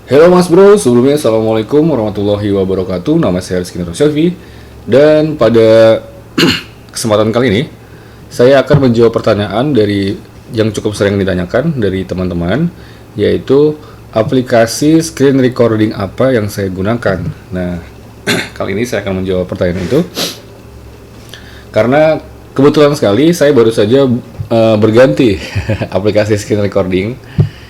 Halo Mas Bro, sebelumnya Assalamualaikum warahmatullahi wabarakatuh. Nama saya Rizky Nurselvi. Dan pada kesempatan kali ini saya akan menjawab pertanyaan dari yang cukup sering ditanyakan dari teman-teman, yaitu aplikasi screen recording apa yang saya gunakan. Nah, kali ini saya akan menjawab pertanyaan itu karena kebetulan sekali saya baru saja berganti aplikasi screen recording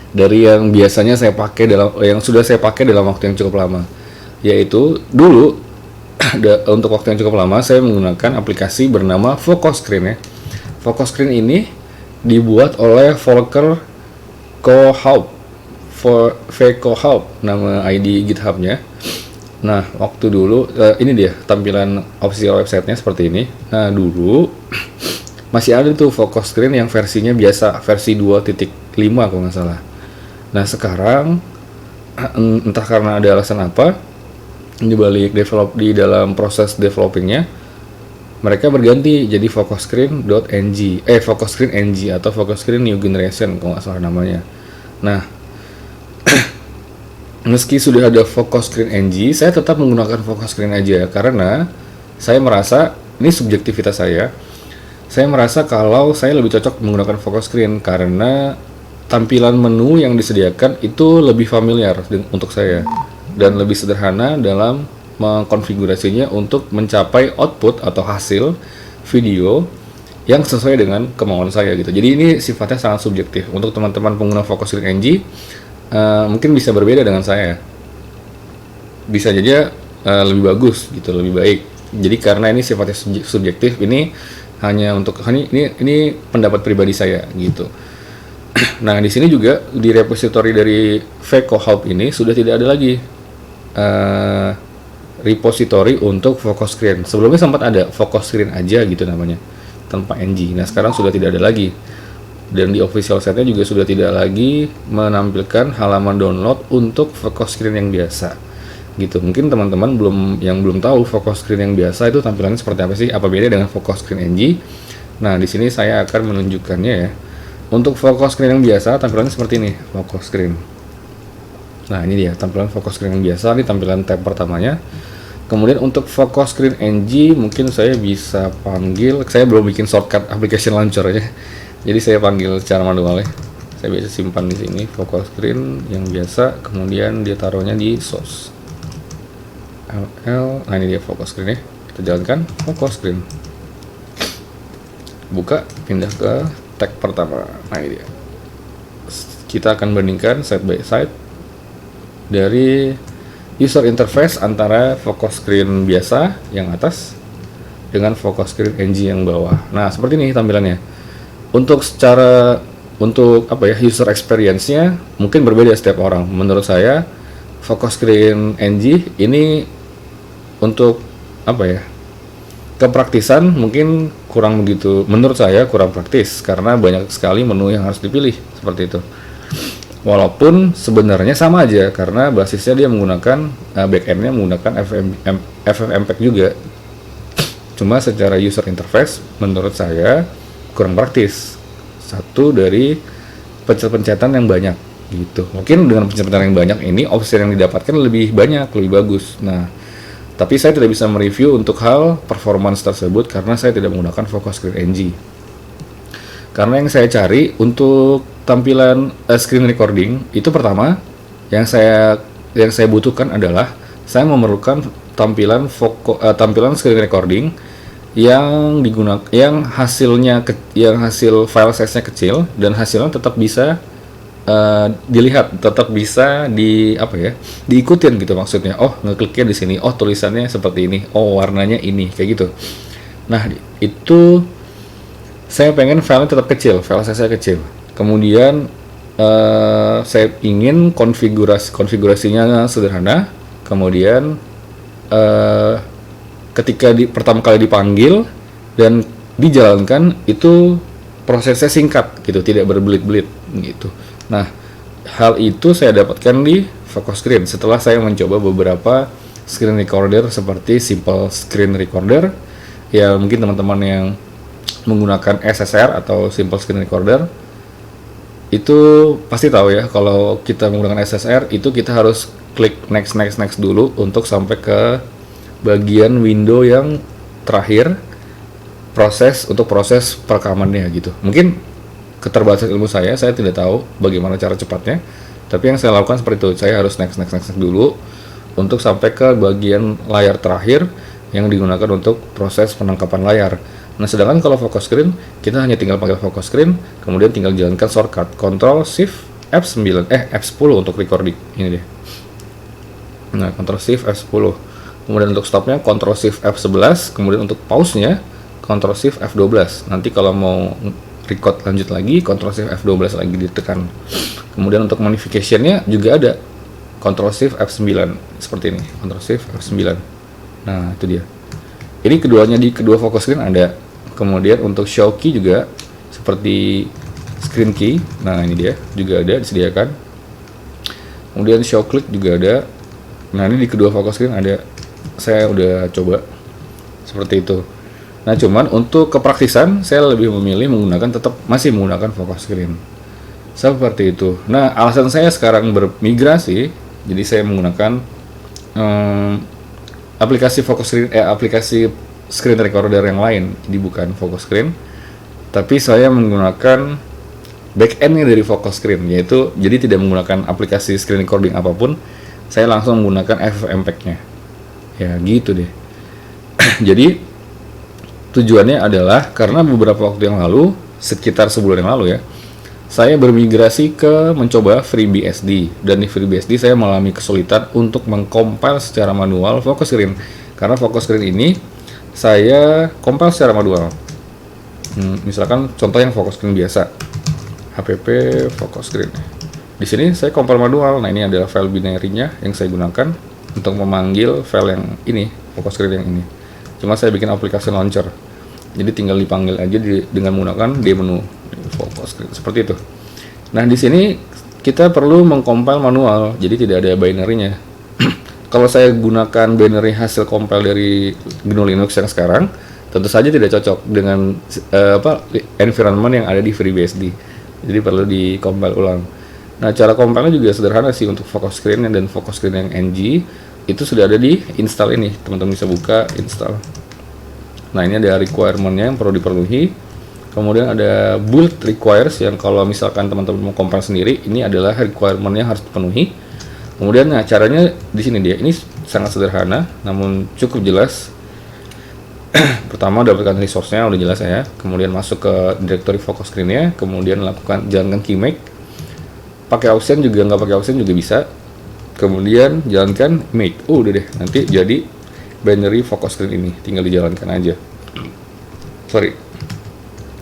dari yang biasanya saya pakai yang sudah saya pakai dalam waktu yang cukup lama. Yaitu dulu untuk waktu yang cukup lama saya menggunakan aplikasi bernama Focus Screen ya. Focus Screen ini dibuat oleh Volker Kohlhaupt, nama ID GitHub-nya. Nah, waktu dulu ini dia tampilan official website-nya seperti ini. Nah, dulu masih ada tuh Focus Screen yang versinya biasa, versi 2.5 kalau nggak salah. Nah, sekarang entah karena ada alasan apa di dalam proses developingnya, mereka berganti jadi Focus Screen NG atau Focus Screen New Generation kalau nggak salah namanya. Nah, meski sudah ada Focus Screen NG, saya tetap menggunakan Focus Screen aja karena saya merasa, ini subjektivitas saya merasa kalau saya lebih cocok menggunakan Focus Screen karena tampilan menu yang disediakan itu lebih familiar untuk saya dan lebih sederhana dalam mengkonfigurasinya untuk mencapai output atau hasil video yang sesuai dengan kemauan saya gitu. Jadi ini sifatnya sangat subjektif. Untuk teman-teman pengguna Focus Screen NG mungkin bisa berbeda dengan saya. Bisa saja lebih bagus gitu, lebih baik. Jadi karena ini sifatnya subjektif, ini hanya untuk ini pendapat pribadi saya gitu. Nah, di sini juga di repository dari Kohlhaupt ini sudah tidak ada lagi repository untuk Focus Screen. Sebelumnya sempat ada Focus Screen aja gitu namanya, tanpa NG. Nah, sekarang sudah tidak ada lagi. Dan di official site-nya juga sudah tidak lagi menampilkan halaman download untuk Focus Screen yang biasa. Gitu. Mungkin teman-teman belum tahu Focus Screen yang biasa itu tampilannya seperti apa sih? Apa beda dengan Focus Screen NG? Nah, di sini saya akan menunjukkannya ya. Untuk Focus Screen yang biasa tampilannya seperti ini, Focus Screen. Nah, ini dia tampilan Focus Screen yang biasa, ini tampilan tab pertamanya. Kemudian untuk Focus Screen NG mungkin saya bisa panggil, saya belum bikin shortcut application launcher ya. Jadi saya panggil secara manual ya. Saya biasa simpan di sini Focus Screen yang biasa, kemudian dia taruhnya di source. Nah, ini dia Focus Screen ya. Kita jalankan Focus Screen. Buka, pindah ke tag pertama. Nah, ini dia. Kita akan bandingkan side by side dari user interface antara Focus Screen biasa yang atas dengan Focus Screen NG yang bawah. Nah, seperti ini tampilannya. Untuk user experience-nya mungkin berbeda setiap orang. Menurut saya Focus Screen NG ini untuk kepraktisan mungkin menurut saya kurang praktis karena banyak sekali menu yang harus dipilih seperti itu. Walaupun sebenarnya sama aja karena basisnya dia menggunakan backend-nya menggunakan FFmpeg juga. Cuma secara user interface menurut saya kurang praktis. Satu dari pencet-pencetan yang banyak gitu. Mungkin dengan pencet-pencetan yang banyak ini opsi yang didapatkan lebih banyak, lebih bagus. Nah, tapi saya tidak bisa mereview untuk hal performance tersebut karena saya tidak menggunakan Focus Screen NG. Karena yang saya cari untuk tampilan screen recording itu pertama yang saya butuhkan adalah saya memerlukan tampilan screen recording yang hasil file size-nya kecil dan hasilnya tetap bisa dilihat, tetap bisa diikutin gitu maksudnya. Oh, ngekliknya di sini, oh tulisannya seperti ini, oh warnanya ini, kayak gitu. Nah, itu saya pengen filenya tetap kecil, file size-nya kecil. Kemudian saya ingin konfigurasinya sederhana. Kemudian ketika pertama kali dipanggil dan dijalankan itu prosesnya singkat gitu, tidak berbelit-belit gitu. Nah, hal itu saya dapatkan di Focus Screen setelah saya mencoba beberapa screen recorder seperti Simple Screen Recorder. Ya, mungkin teman-teman yang menggunakan SSR atau Simple Screen Recorder itu pasti tahu ya, kalau kita menggunakan SSR itu kita harus klik next next next dulu untuk sampai ke bagian window yang terakhir proses perekamannya gitu. Mungkin keterbatasan ilmu saya tidak tahu bagaimana cara cepatnya, tapi yang saya lakukan seperti itu. Saya harus next next next dulu untuk sampai ke bagian layar terakhir yang digunakan untuk proses penangkapan layar. Nah, sedangkan kalau focus screen, kita hanya tinggal pakai focus screen, kemudian tinggal jalankan shortcut Ctrl Shift F9, F10 untuk recording. Ini deh. Nah, Ctrl Shift F10. Kemudian untuk stopnya Ctrl Shift F11, kemudian untuk pause-nya Ctrl Shift F12. Nanti kalau mau record lanjut lagi, Ctrl Shift F12 lagi ditekan. Kemudian untuk modification-nya juga ada Ctrl Shift F9 seperti ini, Ctrl Shift F9. Nah, itu dia. Ini keduanya di kedua focus screen ada. Kemudian untuk show key juga seperti screen key. Nah, ini dia juga ada disediakan. Kemudian show click juga ada. Nah, ini di kedua focus screen ada. Saya udah coba seperti itu. Nah, cuman untuk kepraktisan saya lebih memilih masih menggunakan focus screen. Seperti itu. Nah, alasan saya sekarang bermigrasi, jadi saya menggunakan aplikasi focus screen, aplikasi screen recorder yang lain. Jadi bukan focus screen, tapi saya menggunakan backendnya dari focus screen, yaitu jadi tidak menggunakan aplikasi screen recording apapun, saya langsung menggunakan FFmpeg-nya. Ya gitu deh. Jadi tujuannya adalah karena beberapa waktu yang lalu, sekitar sebulan yang lalu ya, saya bermigrasi ke mencoba FreeBSD, dan di FreeBSD saya mengalami kesulitan untuk mengcompile secara manual focus screen, karena focus screen ini saya compile secara manual. Misalkan contoh yang focus screen biasa, HPP focus screen. Di sini saya compile manual. Nah, ini adalah file binary-nya yang saya gunakan untuk memanggil file yang ini, focus screen yang ini. Cuma saya bikin aplikasi launcher. Jadi tinggal dipanggil aja dengan menggunakan dmenu focus screen seperti itu. Nah, di sini kita perlu mengcompile manual, jadi tidak ada binary-nya. Kalau saya gunakan binary hasil compile dari GNU Linux yang sekarang, tentu saja tidak cocok dengan environment yang ada di FreeBSD. Jadi perlu di compile ulang. Nah, cara compile-nya juga sederhana sih. Untuk focus screen dan focus screen yang NG itu sudah ada di install ini. Teman-teman bisa buka install. Nah, ini ada requirement-nya yang perlu dipenuhi. Kemudian ada build requires yang kalau misalkan teman-teman mau compile sendiri, ini adalah requirement-nya harus dipenuhi. Kemudian nah, caranya di sini dia. Ini sangat sederhana namun cukup jelas. Pertama, dapatkan resource-nya udah jelas ya. Kemudian masuk ke directory focus screen-nya, kemudian jalankan keymake. Pakai Auxen juga, nggak pakai Auxen juga bisa. Kemudian jalankan make. Udah deh, nanti jadi binary focus screen ini, tinggal dijalankan aja.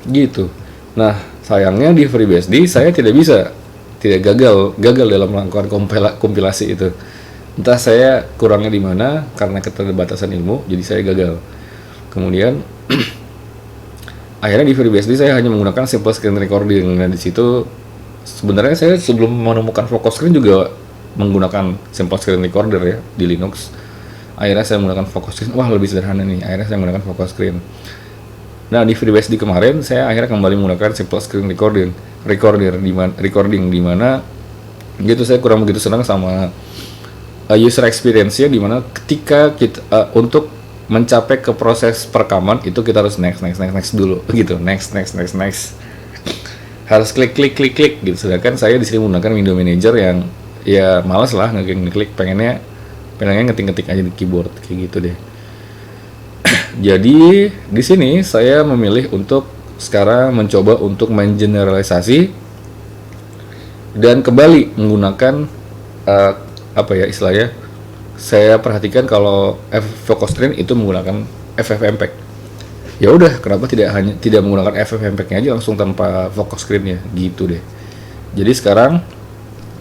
Gitu. Nah, sayangnya di FreeBSD saya tidak gagal dalam melakukan kompilasi itu. Entah saya kurangnya di mana karena keterbatasan ilmu, jadi saya gagal. Kemudian akhirnya di FreeBSD saya hanya menggunakan simple screen recording. Nah, di situ sebenarnya saya sebelum menemukan focus screen juga menggunakan simple screen recorder ya di Linux. Akhirnya saya menggunakan focus screen. Wah, lebih sederhana nih. Akhirnya saya menggunakan focus screen. Nah, di FreeBSD kemarin saya akhirnya kembali menggunakan simple screen recording di mana gitu. Saya kurang begitu senang sama user experience-nya, di mana ketika kita untuk mencapai ke proses perekaman itu kita harus next dulu gitu. Next. Harus klik gitu. Sedangkan saya di sini menggunakan window manager yang ya malas lah ngeklik, pengennya ngetik aja di keyboard kayak gitu deh. Jadi di sini saya memilih untuk sekarang mencoba untuk mengeneralisasi dan kembali menggunakan istilahnya. Saya perhatikan kalau focus screen itu menggunakan FFmpeg. Ya udah, kenapa tidak menggunakan FFmpeg-nya aja langsung tanpa focus screen-nya gitu deh. Jadi sekarang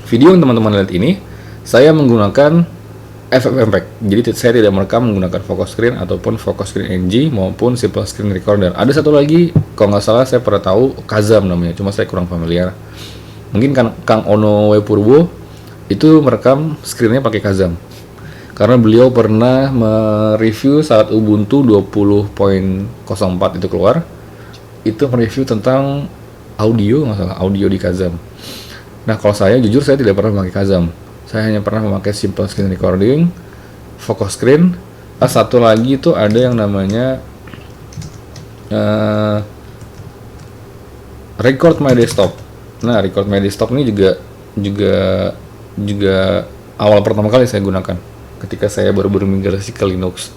video yang teman-teman lihat ini saya menggunakan FFmpeg. Jadi saya tidak merekam menggunakan focus screen ataupun focus screen NG maupun simple screen recorder. Ada satu lagi, kalau nggak salah saya pernah tahu Kazam namanya, cuma saya kurang familiar. Mungkin Kang Ono Wepurwo itu merekam screen-nya pakai Kazam. Karena beliau pernah mereview saat Ubuntu 20.04 itu keluar, itu mereview tentang audio, nggak salah, audio di Kazam. Nah kalau saya jujur saya tidak pernah memakai Kazam. Saya hanya pernah memakai simple screen recording, focus screen. Satu lagi itu ada yang namanya record my desktop. Nah record my desktop ini juga awal pertama kali saya gunakan ketika saya baru bermigrasi ke Linux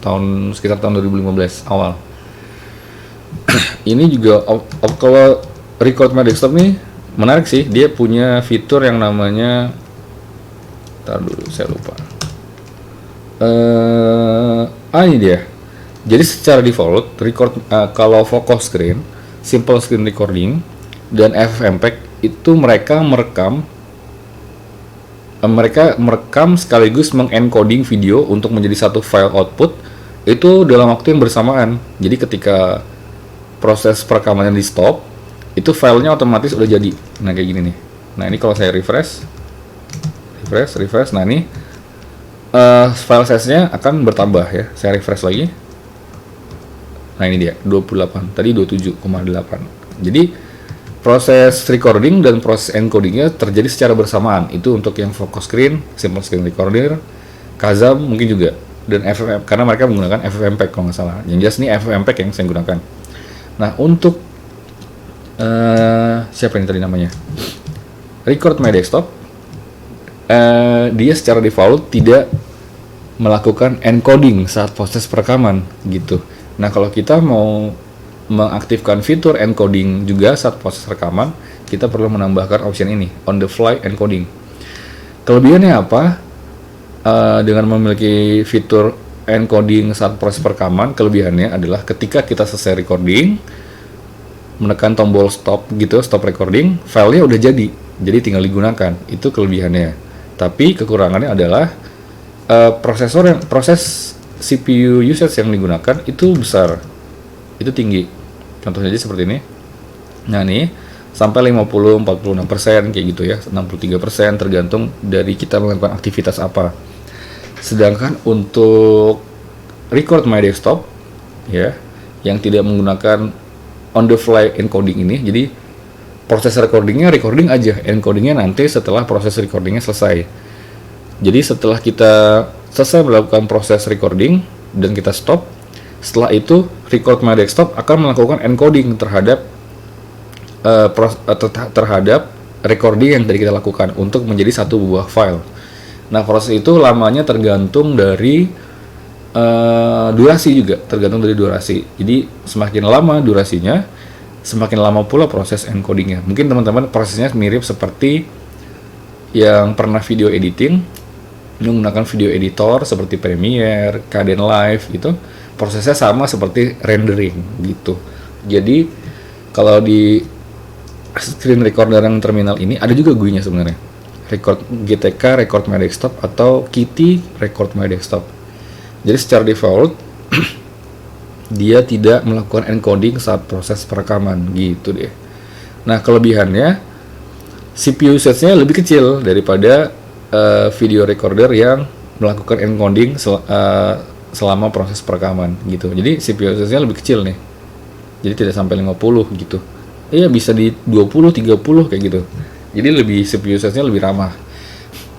sekitar tahun 2015 awal. Ini juga kalau record my desktop nih menarik sih, dia punya fitur yang namanya, ntar dulu saya lupa. Ini dia. Jadi secara default record kalau focus screen, simple screen recording dan FFmpeg itu mereka merekam sekaligus mengencoding video untuk menjadi satu file output itu dalam waktu yang bersamaan. Jadi ketika proses perekamannya di stop, itu filenya otomatis udah jadi. Nah kayak gini nih. Nah ini kalau saya refresh. Nah ini file size-nya akan bertambah ya. Saya refresh lagi. Nah ini dia 28. Tadi 27,8. Jadi proses recording dan proses encodingnya terjadi secara bersamaan. Itu untuk yang focus screen, simple screen recorder, Kazam mungkin juga, dan FFmpeg karena mereka menggunakan FFmpeg kalau nggak salah. Yang jelas ini FFmpeg yang saya gunakan. Nah untuk siapa ini tadi namanya? Record my desktop. Dia secara default tidak melakukan encoding saat proses perekaman gitu. Nah kalau kita mau mengaktifkan fitur encoding juga saat proses rekaman, kita perlu menambahkan option ini, on the fly encoding. Kelebihannya apa? Dengan memiliki fitur encoding saat proses perekaman, kelebihannya adalah ketika kita selesai recording, menekan tombol stop gitu, stop recording, filenya udah jadi tinggal digunakan. Itu kelebihannya. Tapi kekurangannya adalah proses CPU usage yang digunakan itu besar, itu tinggi. Contohnya aja seperti ini. Nah nih sampai 50-46% kayak gitu ya, 63% tergantung dari kita melakukan aktivitas apa. Sedangkan untuk record my desktop ya, yang tidak menggunakan on the fly encoding ini, jadi proses recording aja, encodingnya nanti setelah proses recordingnya selesai. Jadi setelah kita selesai melakukan proses recording dan kita stop, setelah itu record my desktop akan melakukan encoding terhadap terhadap recording yang tadi kita lakukan untuk menjadi satu buah file. Nah proses itu lamanya tergantung dari durasi juga, tergantung dari durasi. Jadi semakin lama durasinya, semakin lama pula proses encodingnya. Mungkin teman-teman prosesnya mirip seperti yang pernah video editing, menggunakan video editor seperti Premiere, Kdenlive gitu. Prosesnya sama seperti rendering gitu. Jadi kalau di screen recorder yang terminal ini ada juga GUI-nya sebenarnya. Record GTK, record my desktop, atau Kitty record my desktop. Jadi secara default dia tidak melakukan encoding saat proses perekaman gitu deh. Nah kelebihannya CPU usage-nya lebih kecil daripada video recorder yang melakukan encoding selama proses perekaman gitu. Jadi CPU usage-nya lebih kecil nih. Jadi tidak sampai 50 gitu. Iya bisa di 20, 30 kayak gitu. Jadi lebih CPU usage-nya lebih ramah.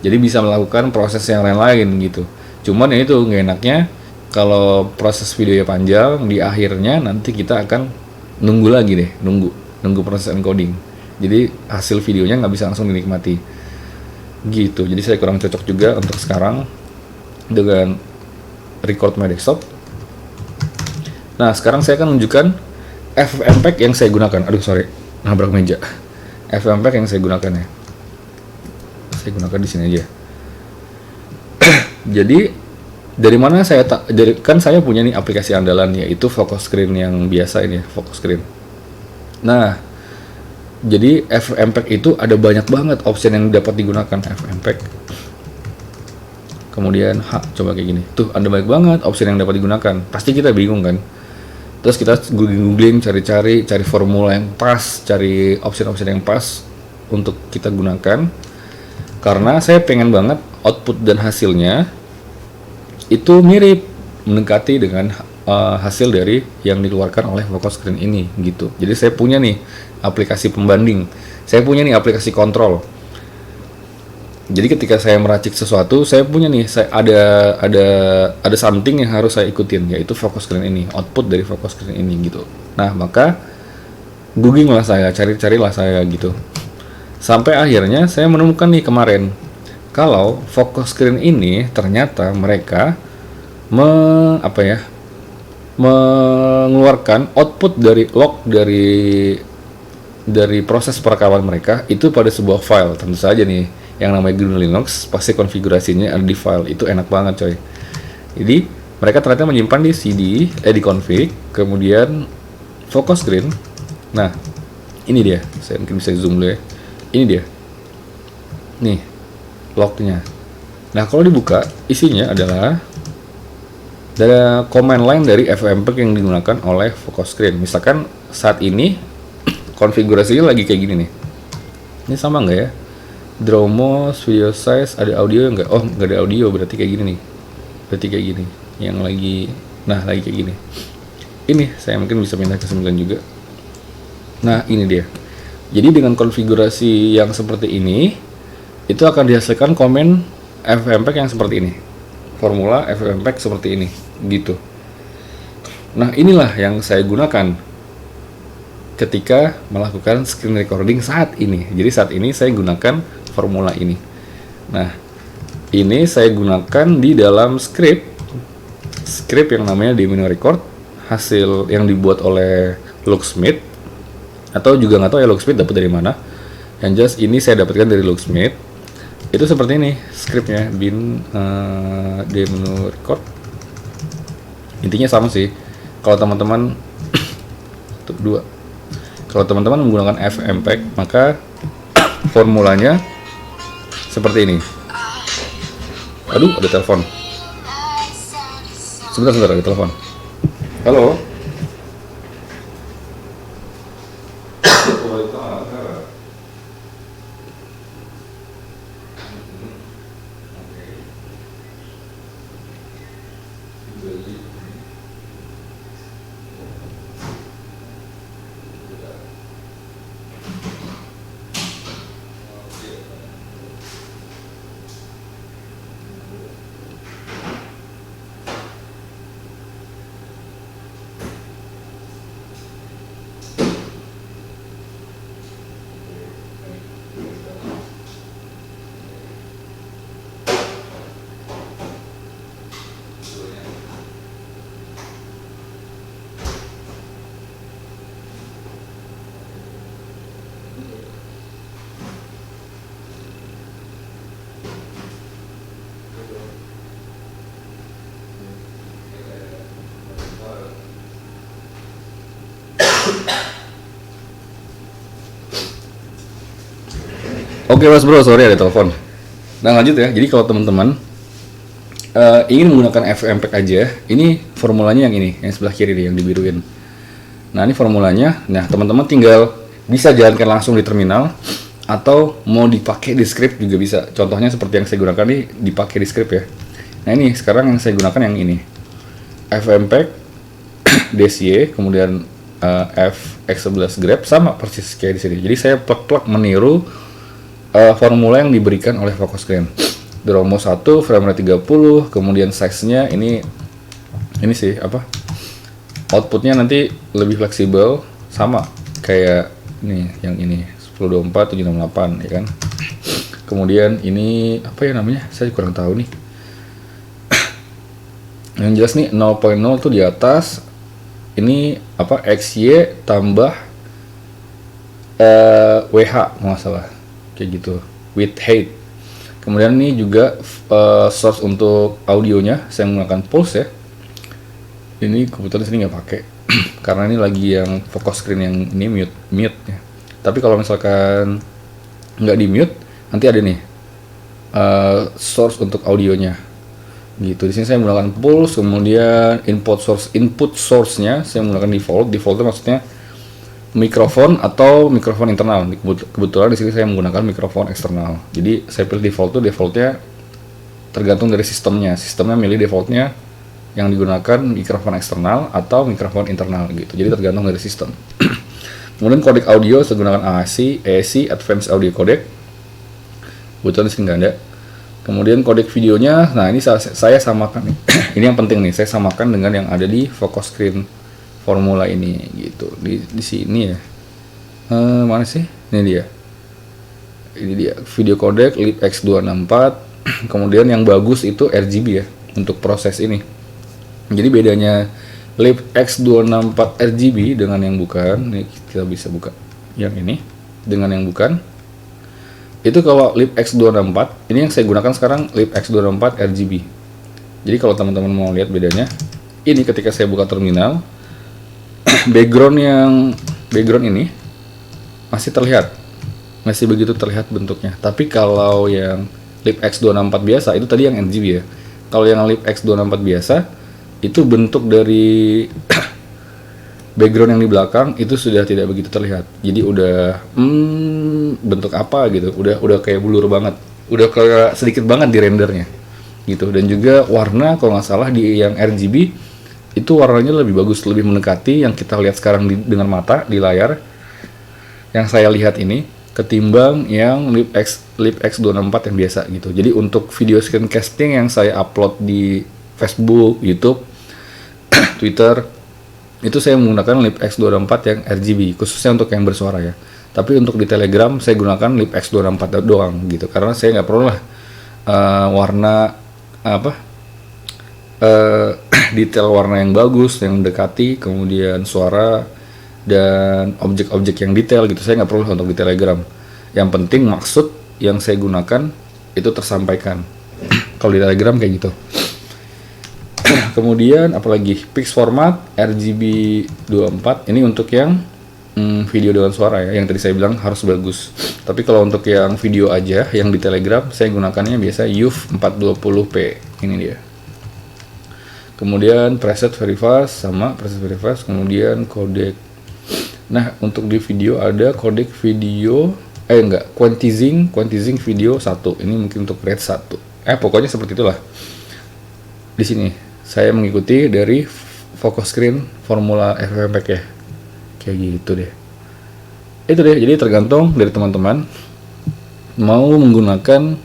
Jadi bisa melakukan proses yang lain-lain gitu. Cuman ya itu nggak enaknya kalau proses videonya panjang, di akhirnya nanti kita akan nunggu lagi deh, nunggu proses encoding. Jadi hasil videonya nggak bisa langsung dinikmati. Gitu. Jadi saya kurang cocok juga untuk sekarang dengan record my desktop. Nah sekarang saya akan menunjukkan FFmpeg yang saya gunakan. Aduh sorry, nabrak meja. FFmpeg yang saya gunakan ya. Saya gunakan di sini aja. Jadi dari mana kan saya punya nih aplikasi andalan, yaitu focus screen yang biasa ini, focus screen. Nah jadi FFmpeg itu ada banyak banget option yang dapat digunakan FFmpeg. Kemudian coba kayak gini. Tuh ada banyak banget option yang dapat digunakan. Pasti kita bingung kan. Terus kita googling, cari formula yang pas, cari option-option yang pas untuk kita gunakan. Karena saya pengen banget output dan hasilnya itu mirip, mendekati dengan hasil dari yang dikeluarkan oleh focus screen ini gitu. Jadi saya punya nih aplikasi pembanding, saya punya nih aplikasi kontrol. Jadi ketika saya meracik sesuatu, saya punya nih, saya ada something yang harus saya ikutin, yaitu focus screen ini, output dari focus screen ini gitu. Nah, maka googling lah saya, cari-carilah saya gitu. Sampai akhirnya saya menemukan nih kemarin, kalau focus screen ini ternyata mereka mengeluarkan output dari log dari proses perekaman mereka itu pada sebuah file. Tentu saja nih, yang namanya GNU Linux pasti konfigurasinya ada di file. Itu enak banget coy. Jadi mereka ternyata menyimpan di CD, di config, kemudian focus screen. Nah, ini dia. Saya mungkin bisa zoom dulu ya. Ini dia. Nih, lognya. Nah, kalau dibuka, isinya adalah ada command line dari FFmpeg yang digunakan oleh focus screen. Misalkan saat ini konfigurasinya lagi kayak gini nih. Ini sama nggak ya? Draw mouse, video size, ada audio nggak? Oh, nggak ada audio, berarti kayak gini nih. Berarti kayak gini. Yang lagi, nah lagi kayak gini. Ini saya mungkin bisa pindah ke 9 juga. Nah, ini dia. Jadi dengan konfigurasi yang seperti ini, itu akan dihasilkan komen FFmpeg yang seperti ini. Formula FFmpeg seperti ini, gitu. Nah, inilah yang saya gunakan ketika melakukan screen recording saat ini. Jadi saat ini saya gunakan formula ini. Nah, ini saya gunakan di dalam script yang namanya Demino Record, hasil yang dibuat oleh Locksmith, atau juga nggak tahu ya Locksmith dapat dari mana. Yang jelas ini saya dapatkan dari Locksmith. Itu seperti ini scriptnya, bin Demino Record. Intinya sama sih. Kalau teman-teman kalau teman-teman menggunakan FFmpeg, maka formulanya seperti ini. Aduh, ada telepon. Sebentar, ada telepon. Halo. Oke mas bro, sorry ada telepon. Nah lanjut ya, jadi kalau teman-teman ingin menggunakan FFmpeg aja, ini formulanya yang ini, yang sebelah kiri nih, yang dibiruin. Nah ini formulanya, nah teman-teman tinggal bisa jalankan langsung di terminal, atau mau dipakai di script juga bisa. Contohnya seperti yang saya gunakan nih, dipakai di script ya. Nah ini sekarang yang saya gunakan yang ini, FFmpeg, DCA, kemudian FX11 grep, sama persis kayak di sini. Jadi saya plek-plek meniru formula yang diberikan oleh focus screen. Draw mouse 1, frame rate 30, kemudian size-nya ini sih apa? Outputnya nanti lebih fleksibel, sama kayak nih yang ini 1024 768 ya kan. Kemudian ini apa ya namanya? Saya kurang tahu nih. Yang jelas nih 0.0 tuh di atas. Ini apa? XY tambah WH nggak salah. Kayak gitu, with height. Kemudian ini juga source untuk audionya saya menggunakan Pulse ya. Ini kebetulan sini nggak pakai karena ini lagi yang focus screen yang ini mute ya. Tapi kalau misalkan nggak di mute, nanti ada nih source untuk audionya gitu. Di sini saya menggunakan Pulse, kemudian input source-nya saya menggunakan defaultnya maksudnya mikrofon atau mikrofon internal. Kebetulan di sini saya menggunakan mikrofon eksternal. Jadi saya pilih defaultnya tergantung dari sistemnya. Sistemnya milih defaultnya yang digunakan mikrofon eksternal atau mikrofon internal gitu. Jadi tergantung dari sistem. Kemudian codec audio saya gunakan AAC, Advanced Audio Codec. Kebetulan di sini nggak ada. Kemudian kodek videonya, nah ini saya samakan nih. Ini yang penting nih, saya samakan dengan yang ada di focus screen formula ini gitu. Di sini ya. Mana sih? Ini dia. Ini dia video codec LipX264. Kemudian yang bagus itu RGB ya untuk proses ini. Jadi bedanya LipX264 RGB dengan yang bukan, nih kita bisa buka yang ini dengan yang bukan. Itu kalau LipX264, ini yang saya gunakan sekarang LipX264 RGB. Jadi kalau teman-teman mau lihat bedanya, ini ketika saya buka terminal, background ini masih terlihat, masih begitu terlihat bentuknya. Tapi kalau yang LipX264 biasa, itu tadi yang RGB ya. Kalau yang LipX264 biasa, itu bentuk dari background yang di belakang itu sudah tidak begitu terlihat. Jadi udah bentuk apa gitu, udah kayak blur banget, udah kayak sedikit banget di rendernya gitu. Dan juga warna kalau nggak salah di yang RGB itu warnanya lebih bagus, lebih mendekati yang kita lihat sekarang dengan mata di layar yang saya lihat ini ketimbang yang LipX264 yang biasa gitu. Jadi untuk video screencasting yang saya upload di Facebook, YouTube, Twitter, itu saya menggunakan LipX264 yang RGB, khususnya untuk yang bersuara ya. Tapi untuk di Telegram saya gunakan LipX264 doang gitu, karena saya nggak perlu lah warna detail warna yang bagus, yang mendekati, kemudian suara dan objek-objek yang detail gitu. Saya nggak perlu untuk di Telegram. Yang penting maksud yang saya gunakan itu tersampaikan. Kalau di Telegram kayak gitu. Kemudian apalagi Pix format RGB 24 ini untuk yang video dengan suara ya, yang tadi saya bilang harus bagus. Tapi kalau untuk yang video aja yang di Telegram saya gunakannya biasa UV 420p, ini dia. Kemudian preset very fast, sama preset very fast. Kemudian codec. Nah untuk di video ada codec video quantizing video 1. Ini mungkin untuk rate 1. Pokoknya seperti itulah. Di sini saya mengikuti dari focus screen formula FFmpeg ya, kayak gitu deh. Itu deh, jadi tergantung dari teman-teman mau menggunakan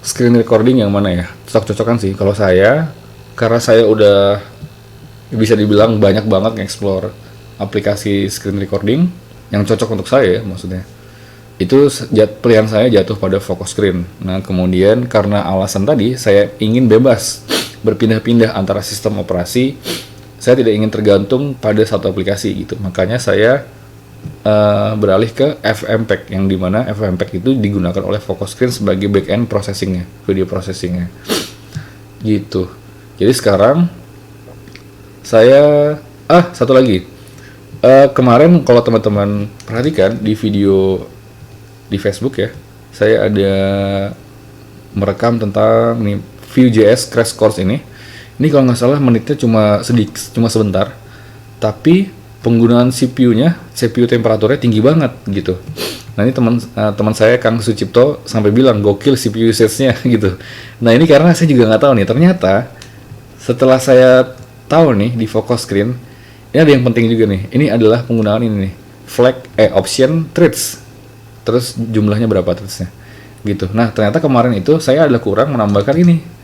screen recording yang mana ya, cocok-cocokan sih. Kalau saya, karena saya udah bisa dibilang banyak banget nge-explore aplikasi screen recording yang cocok untuk saya ya, maksudnya itu pilihan saya jatuh pada focus screen. Nah kemudian karena alasan tadi saya ingin bebas berpindah-pindah antara sistem operasi, saya tidak ingin tergantung pada satu aplikasi gitu. Makanya saya beralih ke FFmpeg, yang dimana FFmpeg itu digunakan oleh focus screen sebagai backend processingnya, video processingnya gitu. Jadi sekarang saya satu lagi, kemarin kalau teman-teman perhatikan di video di Facebook ya, saya ada merekam tentang nih Vue.js Crash Course ini kalau nggak salah menitnya cuma sebentar, tapi penggunaan CPU temperaturnya tinggi banget gitu. Nah ini teman saya Kang Sucipto sampai bilang gokil CPU usage-nya gitu. Nah ini karena saya juga nggak tahu nih, ternyata setelah saya tahu nih di focus screen ini ada yang penting juga nih. Ini adalah penggunaan ini nih, option threads, terus jumlahnya berapa threads-nya gitu. Nah ternyata kemarin itu saya adalah kurang menambahkan ini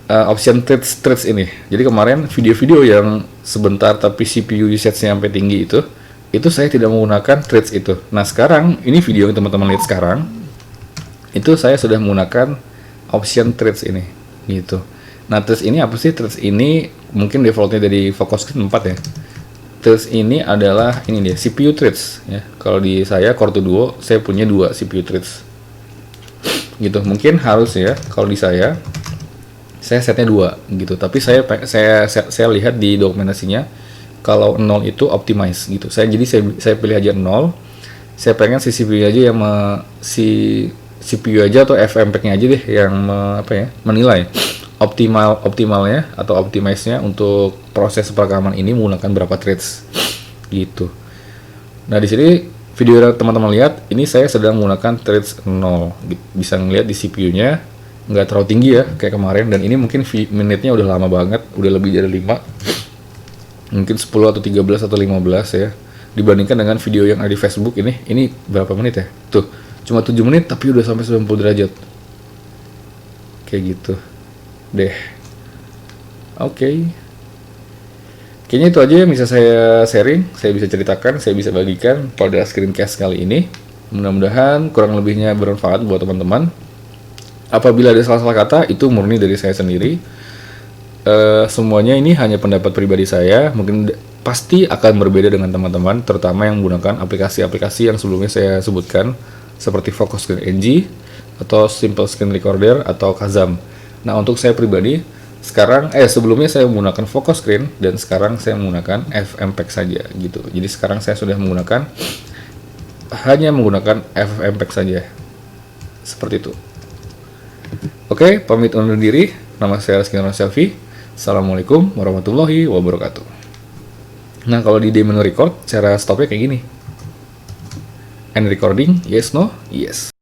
option threads ini. Jadi kemarin video-video yang sebentar tapi CPU usage-nya sampai tinggi itu saya tidak menggunakan threads itu. Nah sekarang ini video yang teman-teman lihat sekarang itu saya sudah menggunakan option threads ini gitu. Nah threads ini apa sih? Threads ini mungkin defaultnya dari focus screen 4 ya. Threads ini adalah ini dia, CPU threads ya. Kalau di saya Core 2 Duo saya punya 2 CPU threads gitu. Mungkin harus ya, kalau di saya setnya 2 gitu. Tapi saya lihat di dokumentasinya kalau 0 itu optimize gitu. Saya pilih aja 0. Saya pengen si CPU aja yang si CPU aja atau FFmpeg-nya aja deh yang menilai optimalnya atau optimize-nya untuk proses perekaman ini menggunakan berapa threads gitu. Nah di sini video teman-teman lihat ini saya sedang menggunakan threads 0 gitu. Bisa ngelihat di CPU-nya nggak terlalu tinggi ya kayak kemarin, dan ini mungkin menitnya udah lama banget, udah lebih dari 5, mungkin 10 atau 13 atau 15 ya, dibandingkan dengan video yang ada di Facebook ini berapa menit ya, tuh cuma 7 menit tapi udah sampai 90 derajat Kayak gitu deh. Oke. Kayaknya itu aja yang bisa saya sharing, saya bisa ceritakan, saya bisa bagikan pada screencast kali ini. Mudah-mudahan kurang lebihnya bermanfaat buat teman-teman. Apabila ada salah-salah kata, itu murni dari saya sendiri. Semuanya ini hanya pendapat pribadi saya, mungkin pasti akan berbeda dengan teman-teman, terutama yang menggunakan aplikasi-aplikasi yang sebelumnya saya sebutkan, seperti Focus Screen NG, atau Simple Screen Recorder, atau Kazam. Nah, untuk saya pribadi, sebelumnya saya menggunakan Focus Screen, dan sekarang saya menggunakan FFmpeg saja, gitu. Jadi sekarang saya sudah hanya menggunakan FFmpeg saja, seperti itu. Oke, pamit undur diri. Nama saya Rizky Selfie. Assalamualaikum warahmatullahi wabarakatuh. Nah, kalau di menu record, cara stopnya kayak gini. End recording, yes, no, yes.